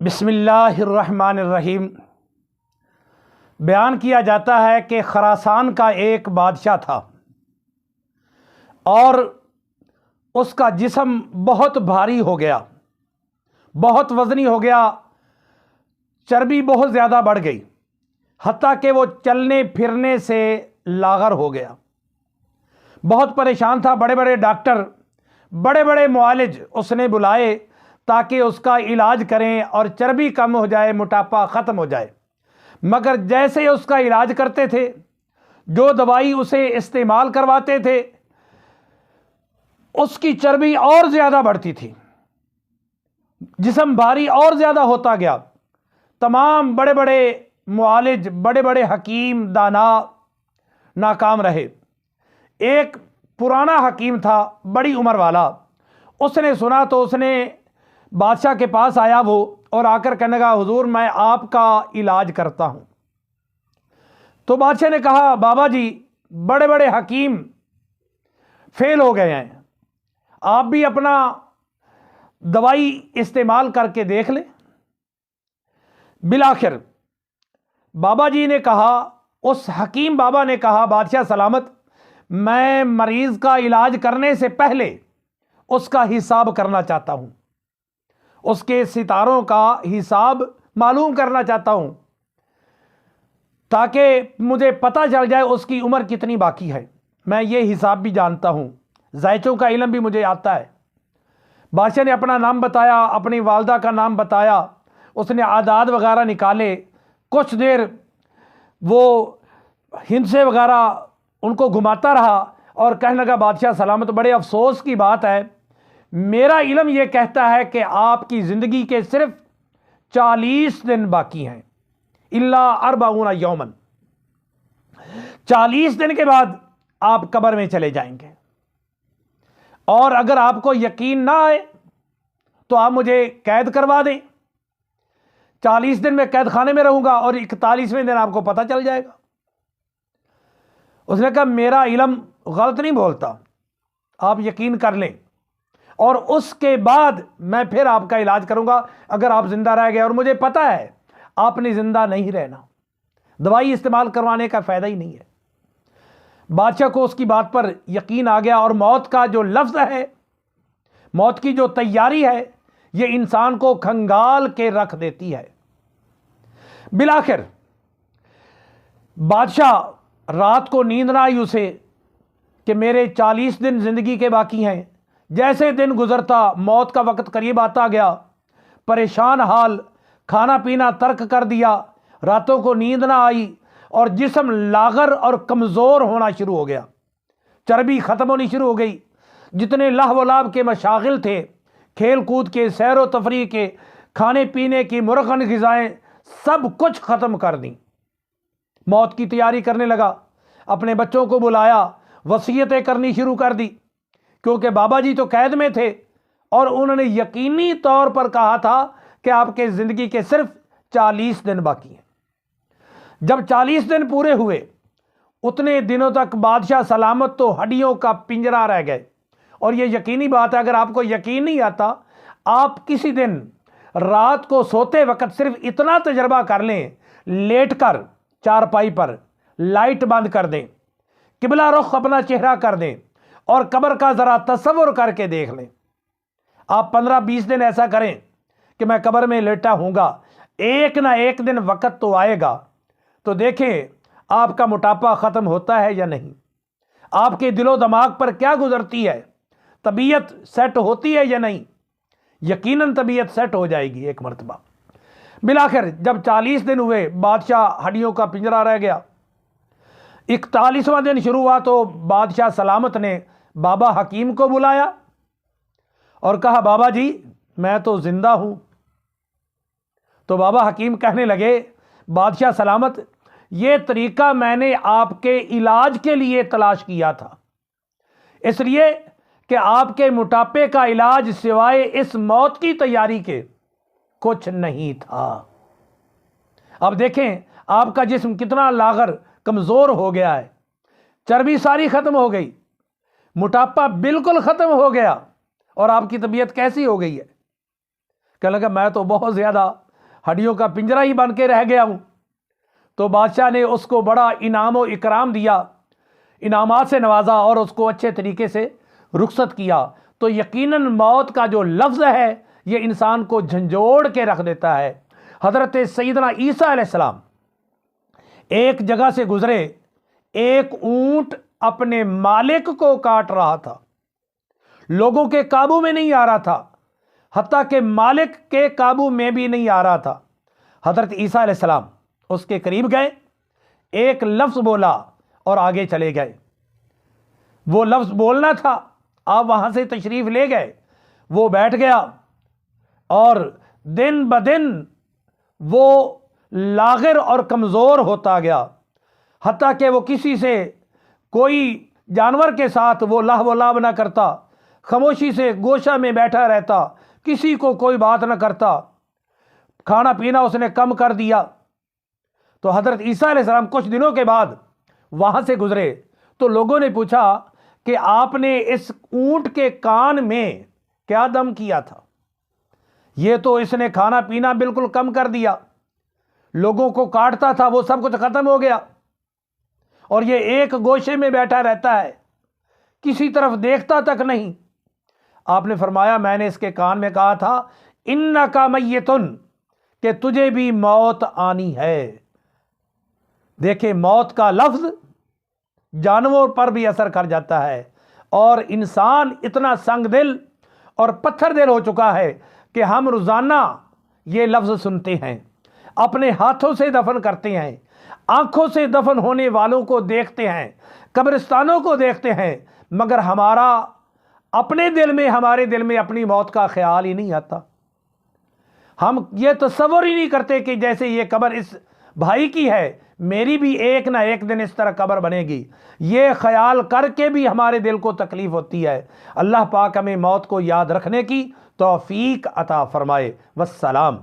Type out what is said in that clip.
بسم اللہ الرحمن الرحیم۔ بیان کیا جاتا ہے کہ خراسان کا ایک بادشاہ تھا اور اس کا جسم بہت بھاری ہو گیا، بہت وزنی ہو گیا، چربی بہت زیادہ بڑھ گئی، حتیٰ کہ وہ چلنے پھرنے سے لاغر ہو گیا۔ بہت پریشان تھا، بڑے بڑے ڈاکٹر، بڑے بڑے معالج اس نے بلائے تاکہ اس کا علاج کریں اور چربی کم ہو جائے، موٹاپا ختم ہو جائے۔ مگر جیسے اس کا علاج کرتے تھے، جو دوائی اسے استعمال کرواتے تھے، اس کی چربی اور زیادہ بڑھتی تھی، جسم بھاری اور زیادہ ہوتا گیا۔ تمام بڑے بڑے معالج، بڑے بڑے حکیم دانا ناکام رہے۔ ایک پرانا حکیم تھا، بڑی عمر والا، اس نے سنا تو اس نے بادشاہ کے پاس آیا وہ، اور آ کر کہنے لگا، حضور میں آپ کا علاج کرتا ہوں۔ تو بادشاہ نے کہا، بابا جی بڑے بڑے حکیم فیل ہو گئے ہیں، آپ بھی اپنا دوائی استعمال کر کے دیکھ لیں۔ بالآخر بابا جی نے کہا، اس حکیم بابا نے کہا، بادشاہ سلامت، میں مریض کا علاج کرنے سے پہلے اس کا حساب کرنا چاہتا ہوں، اس کے ستاروں کا حساب معلوم کرنا چاہتا ہوں، تاکہ مجھے پتہ چل جائے اس کی عمر کتنی باقی ہے۔ میں یہ حساب بھی جانتا ہوں، ذائچوں کا علم بھی مجھے آتا ہے۔ بادشاہ نے اپنا نام بتایا، اپنی والدہ کا نام بتایا، اس نے اعداد وغیرہ نکالے۔ کچھ دیر وہ ہندسے وغیرہ ان کو گھماتا رہا اور کہنے لگا، بادشاہ سلامت، بڑے افسوس کی بات ہے، میرا علم یہ کہتا ہے کہ آپ کی زندگی کے صرف 40 دن باقی ہیں، الا 40 یومن، 40 دن کے بعد آپ قبر میں چلے جائیں گے، اور اگر آپ کو یقین نہ آئے تو آپ مجھے قید کروا دیں، 40 دن میں قید خانے میں رہوں گا اور 41ویں دن آپ کو پتہ چل جائے گا۔ اس نے کہا، میرا علم غلط نہیں بولتا، آپ یقین کر لیں، اور اس کے بعد میں پھر آپ کا علاج کروں گا اگر آپ زندہ رہ گئے، اور مجھے پتہ ہے آپ نے زندہ نہیں رہنا، دوائی استعمال کروانے کا فائدہ ہی نہیں ہے۔ بادشاہ کو اس کی بات پر یقین آ گیا، اور موت کا جو لفظ ہے، موت کی جو تیاری ہے، یہ انسان کو کھنگال کے رکھ دیتی ہے۔ بالآخر بادشاہ رات کو نیند نہ آئی اسے کہ میرے 40 دن زندگی کے باقی ہیں۔ جیسے دن گزرتا، موت کا وقت قریب آتا گیا، پریشان حال، کھانا پینا ترک کر دیا، راتوں کو نیند نہ آئی، اور جسم لاغر اور کمزور ہونا شروع ہو گیا، چربی ختم ہونی شروع ہو گئی۔ جتنے لہو و لعب کے مشاغل تھے، کھیل کود کے، سیر و تفریح کے، کھانے پینے کی مرغن غذائیں، سب کچھ ختم کر دیں۔ موت کی تیاری کرنے لگا، اپنے بچوں کو بلایا، وصیتیں کرنی شروع کر دی، کیونکہ بابا جی تو قید میں تھے اور انہوں نے یقینی طور پر کہا تھا کہ آپ کے زندگی کے صرف 40 دن باقی ہیں۔ جب 40 دن پورے ہوئے، اتنے دنوں تک بادشاہ سلامت تو ہڈیوں کا پنجرا رہ گئے۔ اور یہ یقینی بات ہے، اگر آپ کو یقین نہیں آتا، آپ کسی دن رات کو سوتے وقت صرف اتنا تجربہ کر لیں، لیٹ کر چارپائی پر لائٹ بند کر دیں، قبلہ رخ اپنا چہرہ کر دیں، اور قبر کا ذرا تصور کر کے دیکھ لیں۔ آپ 15-20 دن ایسا کریں کہ میں قبر میں لیٹا ہوں گا، ایک نہ ایک دن وقت تو آئے گا، تو دیکھیں آپ کا موٹاپا ختم ہوتا ہے یا نہیں، آپ کے دل و دماغ پر کیا گزرتی ہے، طبیعت سیٹ ہوتی ہے یا نہیں۔ یقیناً طبیعت سیٹ ہو جائے گی ایک مرتبہ۔ بالآخر جب 40 دن ہوئے، بادشاہ ہڈیوں کا پنجرا رہ گیا۔ 41واں دن شروع ہوا تو بادشاہ سلامت نے بابا حکیم کو بلایا اور کہا، بابا جی میں تو زندہ ہوں۔ تو بابا حکیم کہنے لگے، بادشاہ سلامت، یہ طریقہ میں نے آپ کے علاج کے لیے تلاش کیا تھا، اس لیے کہ آپ کے موٹاپے کا علاج سوائے اس موت کی تیاری کے کچھ نہیں تھا۔ اب دیکھیں آپ کا جسم کتنا لاغر، کمزور ہو گیا ہے، چربی ساری ختم ہو گئی، موٹاپا بالکل ختم ہو گیا، اور آپ کی طبیعت کیسی ہو گئی ہے؟ کہنے لگا، میں تو بہت زیادہ ہڈیوں کا پنجرا ہی بن کے رہ گیا ہوں۔ تو بادشاہ نے اس کو بڑا انعام و اکرام دیا، انعامات سے نوازا اور اس کو اچھے طریقے سے رخصت کیا۔ تو یقیناً موت کا جو لفظ ہے یہ انسان کو جھنجھوڑ کے رکھ دیتا ہے۔ حضرت سیدنا عیسیٰ علیہ السلام ایک جگہ سے گزرے، ایک اونٹ اپنے مالک کو کاٹ رہا تھا، لوگوں کے قابو میں نہیں آ رہا تھا، حتیٰ کہ مالک کے قابو میں بھی نہیں آ رہا تھا۔ حضرت عیسیٰ علیہ السلام اس کے قریب گئے، ایک لفظ بولا اور آگے چلے گئے۔ وہ لفظ بولنا تھا، آپ وہاں سے تشریف لے گئے، وہ بیٹھ گیا اور دن بدن وہ لاغر اور کمزور ہوتا گیا، حتیٰ کہ وہ کسی سے، کوئی جانور کے ساتھ وہ لاہ و لاب نہ کرتا، خاموشی سے گوشہ میں بیٹھا رہتا، کسی کو کوئی بات نہ کرتا، کھانا پینا اس نے کم کر دیا۔ تو حضرت عیسیٰ علیہ السلام کچھ دنوں کے بعد وہاں سے گزرے تو لوگوں نے پوچھا کہ آپ نے اس اونٹ کے کان میں کیا دم کیا تھا؟ یہ تو اس نے کھانا پینا بالکل کم کر دیا، لوگوں کو کاٹتا تھا، وہ سب کچھ ختم ہو گیا، اور یہ ایک گوشے میں بیٹھا رہتا ہے، کسی طرف دیکھتا تک نہیں۔ آپ نے فرمایا میں نے اس کے کان میں کہا تھا انکا میتن، کہ تجھے بھی موت آنی ہے۔ دیکھیں موت کا لفظ جانور پر بھی اثر کر جاتا ہے، اور انسان اتنا سنگ دل اور پتھر دل ہو چکا ہے کہ ہم روزانہ یہ لفظ سنتے ہیں، اپنے ہاتھوں سے دفن کرتے ہیں، آنکھوں سے دفن ہونے والوں کو دیکھتے ہیں، قبرستانوں کو دیکھتے ہیں، مگر ہمارے دل میں اپنی موت کا خیال ہی نہیں آتا۔ ہم یہ تصور ہی نہیں کرتے کہ جیسے یہ قبر اس بھائی کی ہے، میری بھی ایک نہ ایک دن اس طرح قبر بنے گی، یہ خیال کر کے بھی ہمارے دل کو تکلیف ہوتی ہے۔ اللہ پاک ہمیں موت کو یاد رکھنے کی توفیق عطا فرمائے۔ والسلام۔